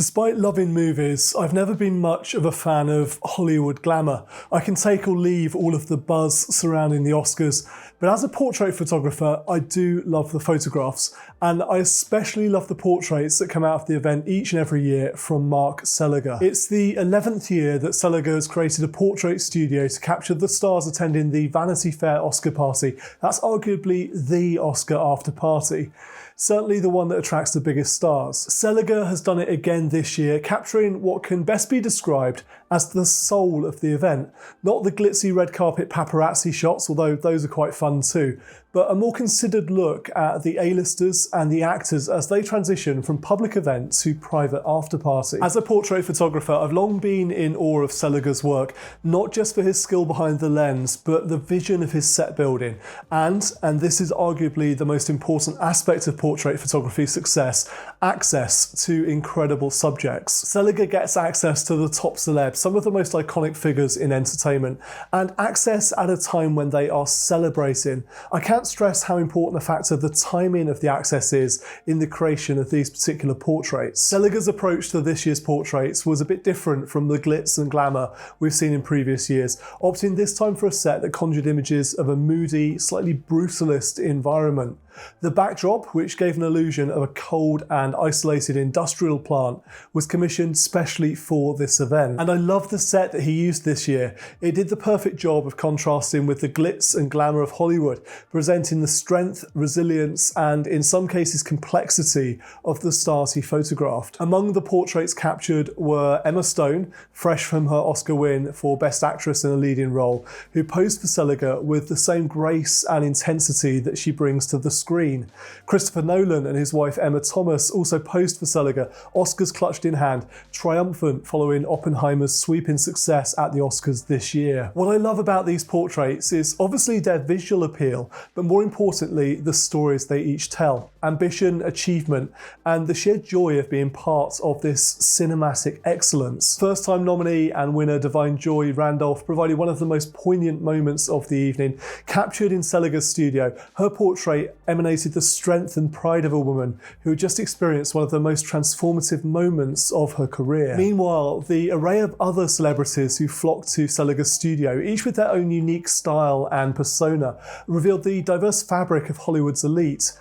Despite loving movies, I've never been much of a fan of Hollywood glamour. I can take or leave all of the buzz surrounding the Oscars, but as a portrait photographer, I do love the photographs, and I especially love the portraits that come out of the event each and every year from Mark Seliger. It's the 11th year that Seliger has created a portrait studio to capture the stars attending the Vanity Fair Oscar Party. That's arguably the Oscar after party. Certainly the one that attracts the biggest stars. Seliger has done it again this year, capturing what can best be described as the soul of the event. Not the glitzy red carpet paparazzi shots, although those are quite fun too, but a more considered look at the A-listers and the actors as they transition from public event to private after party. As a portrait photographer, I've long been in awe of Seliger's work, not just for his skill behind the lens, but the vision of his set building. And this is arguably the most important aspect of portrait photography success, access to incredible subjects. Seliger gets access to the top celebs, some of the most iconic figures in entertainment, and access at a time when they are celebrating. I can't stress how important a factor the timing of the access is in the creation of these particular portraits. Seliger's approach to this year's portraits was a bit different from the glitz and glamour we've seen in previous years, opting this time for a set that conjured images of a moody, slightly brutalist environment. The backdrop, which gave an illusion of a cold and isolated industrial plant, was commissioned specially for this event. And I love the set that he used this year. It did the perfect job of contrasting with the glitz and glamour of Hollywood, presenting the strength, resilience, and in some cases complexity of the stars he photographed. Among the portraits captured were Emma Stone, fresh from her Oscar win for Best Actress in a Leading Role, who posed for Seliger with the same grace and intensity that she brings to the screen. Christopher Nolan and his wife Emma Thomas also posed for Seliger, Oscars clutched in hand, triumphant following Oppenheimer's sweeping success at the Oscars this year. What I love about these portraits is obviously their visual appeal, but more importantly, the stories they each tell. Ambition, achievement, and the sheer joy of being part of this cinematic excellence. First-time nominee and winner Da'Vine Joy Randolph provided one of the most poignant moments of the evening. Captured in Seliger's studio, her portrait emanated the strength and pride of a woman who had just experienced one of the most transformative moments of her career. Meanwhile, the array of other celebrities who flocked to Seliger's studio, each with their own unique style and persona, revealed the diverse fabric of Hollywood's elite.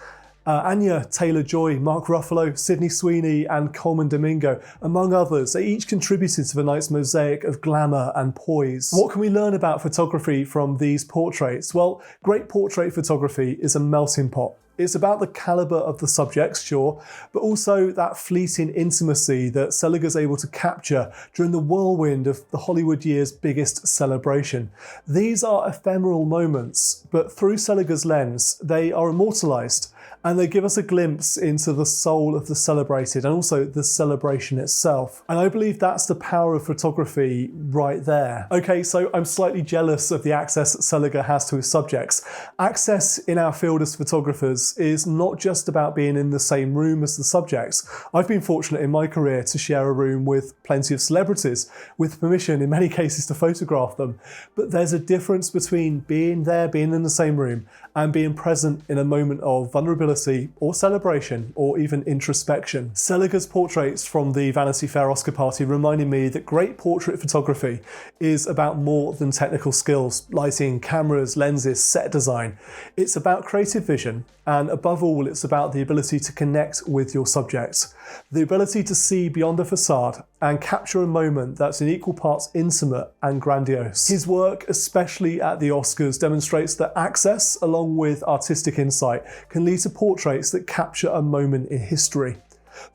Anya Taylor-Joy, Mark Ruffalo, Sydney Sweeney and Coleman Domingo, among others, they each contributed to the night's mosaic of glamour and poise. What can we learn about photography from these portraits? Well, great portrait photography is a melting pot. It's about the caliber of the subjects, sure, but also that fleeting intimacy that Seliger's able to capture during the whirlwind of the Hollywood year's biggest celebration. These are ephemeral moments, but through Seliger's lens, they are immortalised, and they give us a glimpse into the soul of the celebrated and also the celebration itself. And I believe that's the power of photography right there. Okay, so I'm slightly jealous of the access that Seliger has to his subjects. Access in our field as photographers is not just about being in the same room as the subjects. I've been fortunate in my career to share a room with plenty of celebrities, with permission in many cases to photograph them. But there's a difference between being there, being in the same room, and being present in a moment of vulnerability or celebration or even introspection. Seliger's portraits from the Vanity Fair Oscar Party reminded me that great portrait photography is about more than technical skills, lighting, cameras, lenses, set design. It's about creative vision, and above all, it's about the ability to connect with your subjects, the ability to see beyond a facade and capture a moment that's in equal parts intimate and grandiose. His work, especially at the Oscars, demonstrates that access, along with artistic insight, can lead to portraits that capture a moment in history.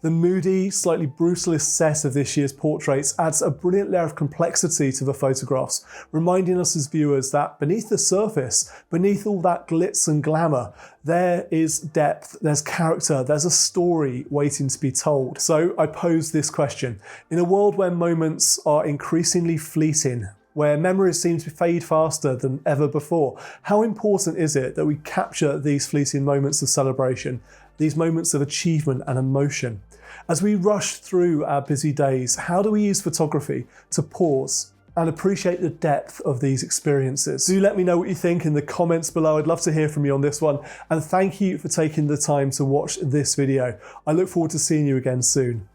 The moody, slightly brutalist set of this year's portraits adds a brilliant layer of complexity to the photographs, reminding us as viewers that beneath the surface, beneath all that glitz and glamour, there is depth, there's character, there's a story waiting to be told. So I pose this question. In a world where moments are increasingly fleeting, where memories seem to fade faster than ever before, how important is it that we capture these fleeting moments of celebration, these moments of achievement and emotion? As we rush through our busy days, how do we use photography to pause and appreciate the depth of these experiences? Do let me know what you think in the comments below. I'd love to hear from you on this one. And thank you for taking the time to watch this video. I look forward to seeing you again soon.